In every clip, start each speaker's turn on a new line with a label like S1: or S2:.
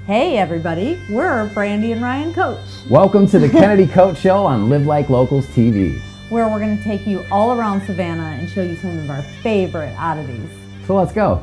S1: Hey everybody, we're Brandy and Ryan Koch.
S2: Welcome to the Kennedy Koch Show on Live Like Locals TV,
S1: where we're going to take you all around Savannah and show you some of our favorite oddities.
S2: So let's go.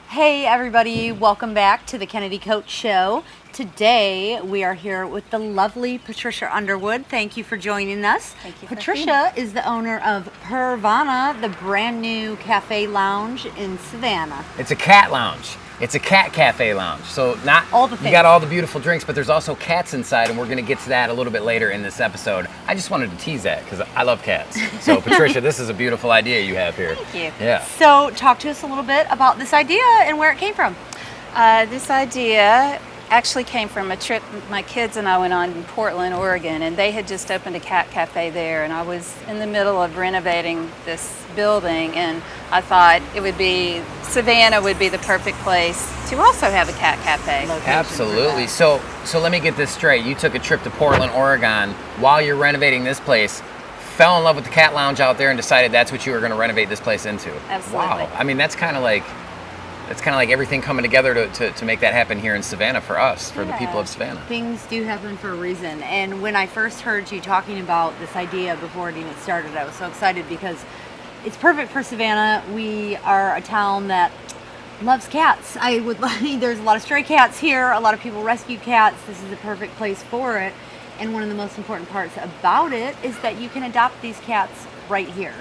S1: Hey everybody, welcome back to the Kennedy Koch Show. Today we are here with the lovely Patricia Underwood. Thank you for joining us.
S3: Thank you.
S1: Patricia is the owner of Purrvana, the brand new cafe lounge in Savannah.
S2: It's a cat lounge. It's a cat cafe lounge. So not
S1: all the things.
S2: You got all the beautiful drinks, but there's also cats inside, and we're going to get to that a little bit later in this episode. I just wanted to tease that because I love cats. So Patricia, this is a beautiful idea you have here.
S3: Thank you.
S2: Yeah.
S1: So talk to us a little bit about this idea and where it came from.
S3: This idea actually came from a trip my kids and I went on in Portland, Oregon, and they had just opened a cat cafe there, and I was in the middle of renovating this building, and I thought Savannah would be the perfect place to also have a cat cafe.
S2: Absolutely. So let me get this straight. You took a trip to Portland, Oregon while you're renovating this place, fell in love with the cat lounge out there, and decided that's what you were going to renovate this place into.
S3: Absolutely.
S2: Wow. I mean, that's kind of like everything coming together to make that happen here in Savannah for us, for the people of Savannah.
S1: Things do happen for a reason. And when I first heard you talking about this idea before it even started, I was so excited because it's perfect for Savannah. We are a town that loves cats. There's a lot of stray cats here. A lot of people rescue cats. This is a perfect place for it. And one of the most important parts about it is that you can adopt these cats right here.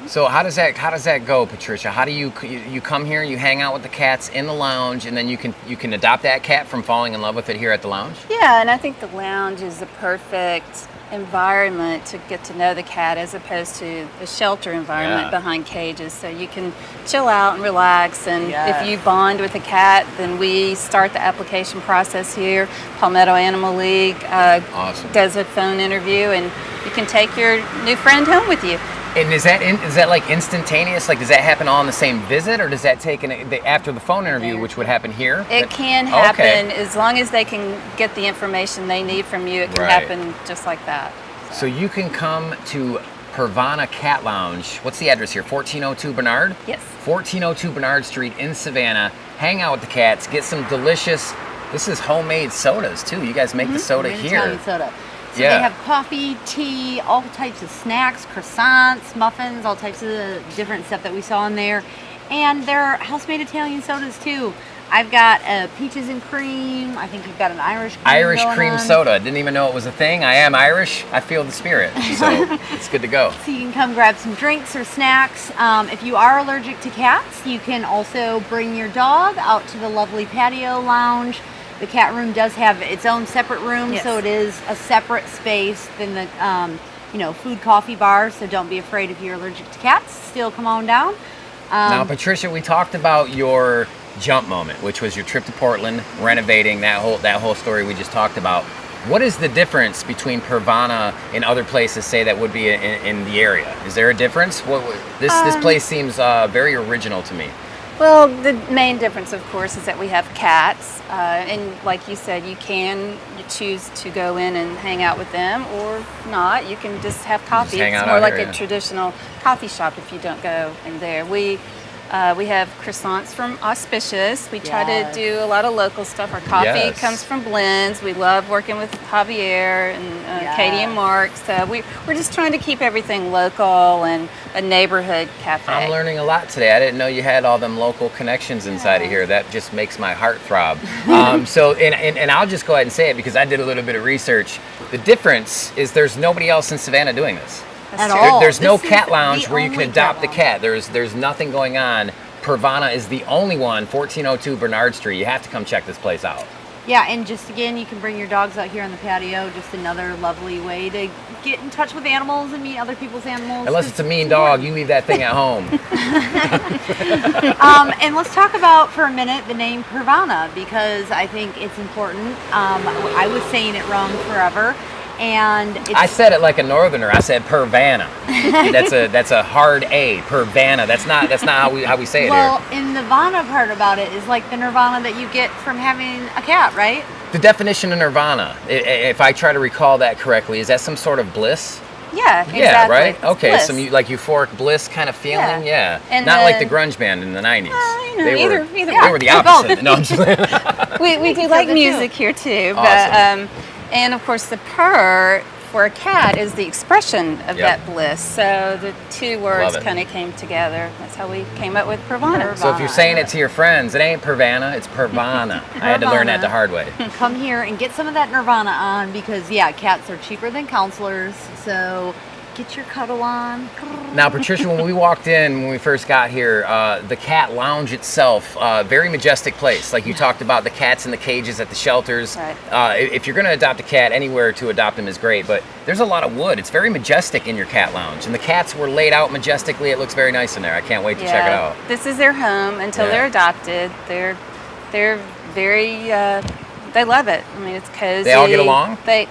S2: So how does that go, Patricia? How do you come here, you hang out with the cats in the lounge, and then you can adopt that cat from falling in love with it here at the lounge?
S3: Yeah, and I think the lounge is the perfect environment to get to know the cat as opposed to the shelter environment behind cages. So you can chill out and relax, and if you bond with a cat, then we start the application process here. Palmetto Animal League does a phone interview, and you can take your new friend home with you.
S2: And is that like instantaneous? Like, does that happen all in the same visit, or does that take after the phone interview, which would happen here?
S3: It can happen as long as they can get the information they need from you. It can happen just like that.
S2: So you can come to Purrvana Cat Lounge. What's the address here? 1402 Bernard?
S3: Yes.
S2: 1402 Bernard Street in Savannah. Hang out with the cats. Get some delicious. This is homemade sodas too. You guys make the soda here.
S1: Italian soda. So they have coffee, tea, all types of snacks, croissants, muffins, all types of different stuff that we saw in there. And they're house-made Italian sodas too. I've got peaches and cream. I think you've got an Irish cream
S2: soda. Didn't even know it was a thing. I am Irish. I feel the spirit. So it's good to go.
S1: So you can come grab some drinks or snacks. If you are allergic to cats, you can also bring your dog out to the lovely patio lounge. The cat room does have its own separate room, so it is a separate space than the food coffee bar. So don't be afraid if you're allergic to cats. Still come on down.
S2: Now, Patricia, we talked about your jump moment, which was your trip to Portland, renovating that whole story we just talked about. What is the difference between Purrvana and other places, say, that would be in the area? Is there a difference? This place seems very original to me.
S3: Well, the main difference, of course, is that we have cats, and like you said, you choose to go in and hang out with them or not. You can just have coffee. It's more like a traditional coffee shop if you don't go in there. We have croissants from Auspicious. We try to do a lot of local stuff. Our coffee comes from blends. We love working with Javier and Katie and Mark. So we're just trying to keep everything local and a neighborhood cafe.
S2: I'm learning a lot today. I didn't know you had all them local connections inside of here. That just makes my heart throb. And I'll just go ahead and say it because I did a little bit of research. The difference is there's nobody else in Savannah doing this.
S1: At all.
S2: There's no cat lounge where you can adopt the cat. There's nothing going on. Purrvana is the only one, 1402 Bernard Street. You have to come check this place out.
S1: Yeah, and just again, you can bring your dogs out here on the patio. Just another lovely way to get in touch with animals and meet other people's animals.
S2: Unless it's a mean dog, you leave that thing at home.
S1: And let's talk about for a minute the name Purrvana, because I think it's important. I was saying it wrong forever. And
S2: I said it like a northerner. I said Purrvana. That's a hard A. Purrvana. That's not how we say it here.
S1: Well, and the Vana part about it is like the nirvana that you get from having a cat, right?
S2: The definition of nirvana, if I try to recall that correctly, is that some sort of bliss?
S3: Yeah, exactly.
S2: Yeah, right?
S3: It's
S2: Okay,
S3: bliss.
S2: some like euphoric bliss kind of feeling? Yeah.
S3: And
S2: not like the
S3: then-
S2: grunge band in the 90s.
S3: Either
S2: They were the
S1: they're
S2: opposite.
S1: both.
S2: No, I'm just playing.
S3: We do like music here too, but
S2: Awesome.
S3: and of course the purr for a cat is the expression of
S2: Yep.
S3: that bliss. So the two words
S2: Love it.
S3: kind of came together. That's how we came up with Purrvana.
S2: So if you're saying it to your friends, it ain't Purrvana, it's Purrvana. I had to learn that the hard way.
S1: Come here and get some of that Nirvana on because, yeah, cats are cheaper than counselors. So get your cuddle on.
S2: Now, Patricia, when we walked in, when we first got here, the cat lounge itself, very majestic place. Like you talked about the cats in the cages at the shelters.
S3: Right.
S2: If you're going to adopt a cat, anywhere to adopt them is great, but there's a lot of wood. It's very majestic in your cat lounge, and the cats were laid out majestically. It looks very nice in there. I can't wait to check it out.
S3: This is their home until
S2: Yeah.
S3: they're adopted. They're very they love it. I mean, it's cozy.
S2: They all get along?
S3: They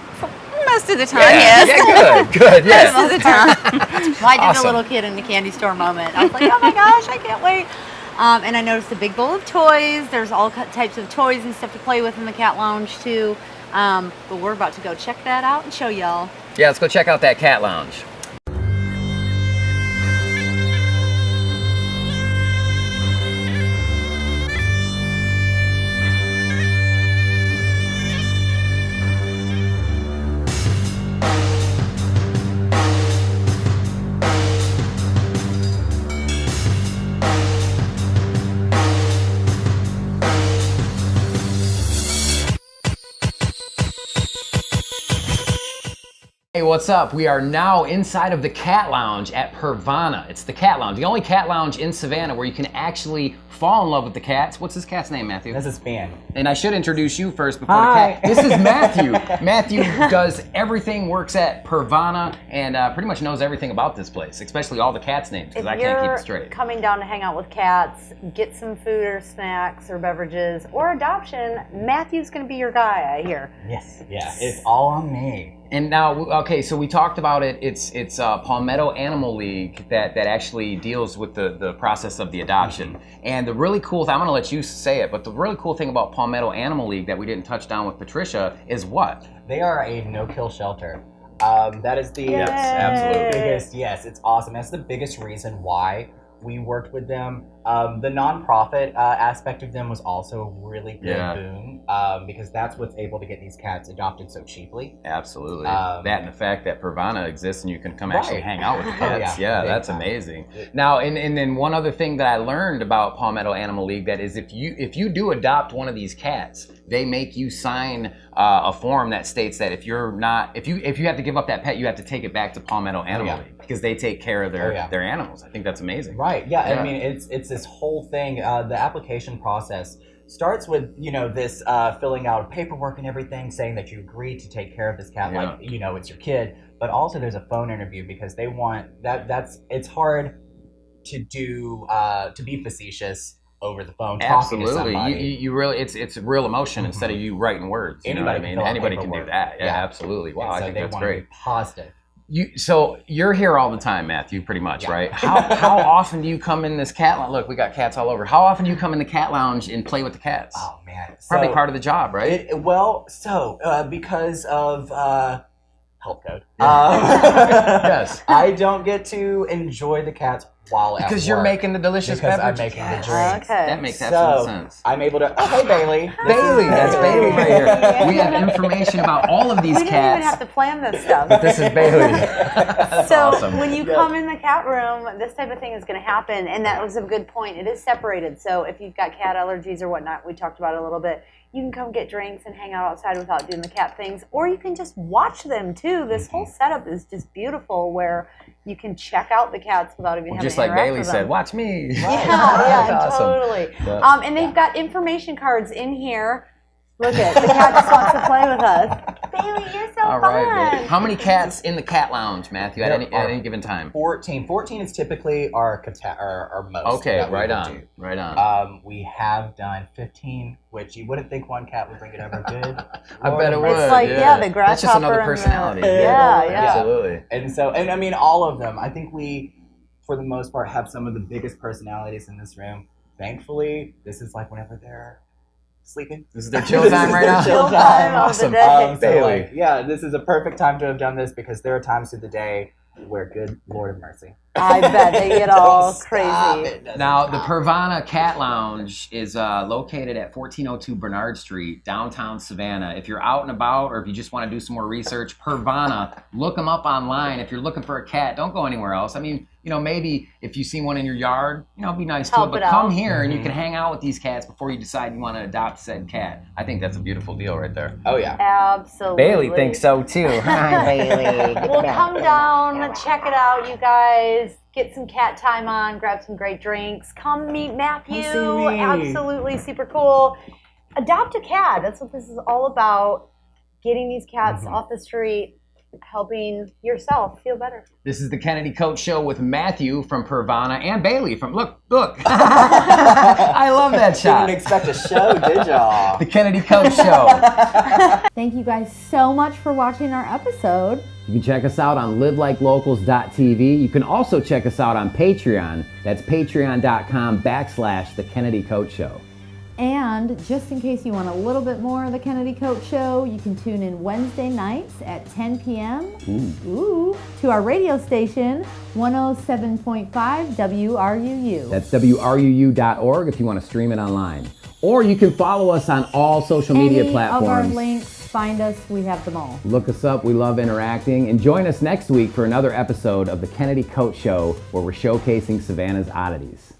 S3: most of the time,
S2: Yeah,
S3: yes.
S2: yeah, good, yeah.
S3: Most of the time.
S1: Well, I did
S2: Awesome.
S1: a little kid in the candy store moment. I was like, oh my gosh, I can't wait. And I noticed a big bowl of toys. There's all types of toys and stuff to play with in the cat lounge too. But we're about to go check that out and show y'all.
S2: Yeah, let's go check out that cat lounge. Hey, what's up? We are now inside of the cat lounge at Purrvana. It's the cat lounge, the only cat lounge in Savannah where you can actually fall in love with the cats. What's this cat's name, Matthew?
S4: This is Span.
S2: And I should introduce you first before
S4: Hi.
S2: the cat. This is Matthew. Matthew does everything, works at Purrvana, and pretty much knows everything about this place, especially all the cats' names, because I can't keep it straight.
S1: Coming down to hang out with cats, get some food or snacks or beverages or adoption, Matthew's going to be your guy, I hear.
S4: Yes, yeah, it's all on me.
S2: And now, okay, so we talked about it. It's Palmetto Animal League that actually deals with the process of the adoption. And the really cool thing, I'm going to let you say it, but the really cool thing about Palmetto Animal League that we didn't touch down with Patricia is what?
S4: They are a no-kill shelter. That is the
S2: Yes, absolutely.
S4: biggest. Yes, it's awesome. That's the biggest reason why we worked with them. The nonprofit aspect of them was also a really good boon because that's what's able to get these cats adopted so cheaply.
S2: Absolutely. That and the fact that Purrvana exists and you can come actually hang out with the cats.
S4: Yeah,
S2: That's amazing. Now, and then one other thing that I learned about Palmetto Animal League that is if you do adopt one of these cats, they make you sign a form that states that if you have to give up that pet, you have to take it back to Palmetto Animal League because they take care of their animals. I think that's amazing.
S4: Right. Yeah. I mean, it's this whole thing. The application process starts with this filling out paperwork and everything, saying that you agree to take care of this cat like it's your kid. But also, there's a phone interview because they want that. It's hard to do to be facetious over the phone talking to somebody.
S2: You really it's real emotion instead of you writing words. You know what I mean? Anybody can do that. Yeah, absolutely. Wow, I think that's great.
S4: Positive.
S2: So you're here all the time, Matthew, pretty much, right? How often do you come in this cat lounge? Look, we got cats all over. How often do you come in the cat lounge and play with the cats?
S4: Oh man,
S2: Probably part of the job, right?
S4: Because of health code.
S2: Yes.
S4: I don't get to enjoy the cats while at work.
S2: Because you're making the delicious
S4: because
S2: beverage.
S4: I'm making the drinks.
S1: Okay.
S2: That makes absolute sense.
S4: I'm able to. Oh, hey, Bailey.
S2: Bailey, that's Bailey right here. We have information about all of these
S1: We didn't even
S2: cats.
S1: have to plan this stuff.
S2: But this is Bailey. That's
S1: So
S2: awesome.
S1: when you come in the cat room, this type of thing is going to happen, and that was a good point. It is separated, so if you've got cat allergies or whatnot, we talked about it a little bit, you can come get drinks and hang out outside without doing the cat things, or you can just watch them too. This whole setup is just beautiful where you can check out the cats without even having
S2: Just
S1: to
S2: like
S1: interact
S2: Bailey
S1: with
S2: said,
S1: them.
S2: watch me.
S1: Yeah,
S2: That's awesome.
S1: totally.
S2: Yeah.
S1: And they've got information cards in here. Look at the cat just wants to play with us. Bailey, you're so
S2: All
S1: fun.
S2: right, Bailey. How many cats in the cat lounge, Matthew, at any given time?
S4: 14. 14 is typically our most.
S2: Okay,
S4: that we
S2: right
S4: will
S2: on.
S4: do.
S2: Right on.
S4: We have done 15, which you wouldn't think one cat would bring it over good.
S2: I bet it would.
S1: It's like, the
S2: That's just
S1: grasshopper
S2: another
S1: and the-
S2: personality.
S1: Yeah.
S2: Absolutely.
S4: And I mean, all of them. I think we, for the most part, have some of the biggest personalities in this room. Thankfully, this is like whenever they're sleeping.
S2: This is their chill time right now?
S4: Chill
S1: Chill time
S4: time.
S1: of the day.
S4: So,
S2: Bailey.
S4: like, yeah, this is a perfect time to have done this because there are times through the day where, good Lord of mercy,
S1: I bet they get all
S4: Don't stop.
S1: crazy.
S4: It doesn't
S2: Now, the
S4: stop.
S2: Purrvana Cat Lounge is located at 1402 Bernard Street, downtown Savannah. If you're out and about or if you just want to do some more research, Purrvana, look them up online. If you're looking for a cat, don't go anywhere else. I mean, maybe if you see one in your yard, be nice to it,
S1: Help
S2: but
S1: it
S2: come
S1: out.
S2: here and you can hang out with these cats before you decide you want to adopt said cat. I think that's a beautiful deal right there.
S4: Oh yeah.
S1: Absolutely.
S2: Bailey thinks so too. Hi, Bailey.
S1: Well, come down, check it out, you guys. Get some cat time on, grab some great drinks. Come meet Matthew.
S4: Come see me.
S1: Absolutely super cool. Adopt a cat. That's what this is all about. Getting these cats off the street, helping yourself feel better.
S2: This is the Kennedy Koch Show with Matthew from Purrvana and Bailey from Look. I love that shot.
S4: Didn't expect a show, did y'all?
S2: The Kennedy Koch Show.
S1: Thank you guys so much for watching our episode.
S2: You can check us out on livelikeLocals.tv. You can also check us out on Patreon. That's patreon.com/The Kennedy Koch Show.
S1: And just in case you want a little bit more of the Kennedy Koch Show, you can tune in Wednesday nights at 10 p.m. To our radio station, 107.5 WRUU.
S2: That's WRUU.org if you want to stream it online. Or you can follow us on all social media
S1: Any
S2: platforms.
S1: of our links, find us. We have them all.
S2: Look us up. We love interacting. And join us next week for another episode of the Kennedy Koch Show where we're showcasing Savannah's oddities.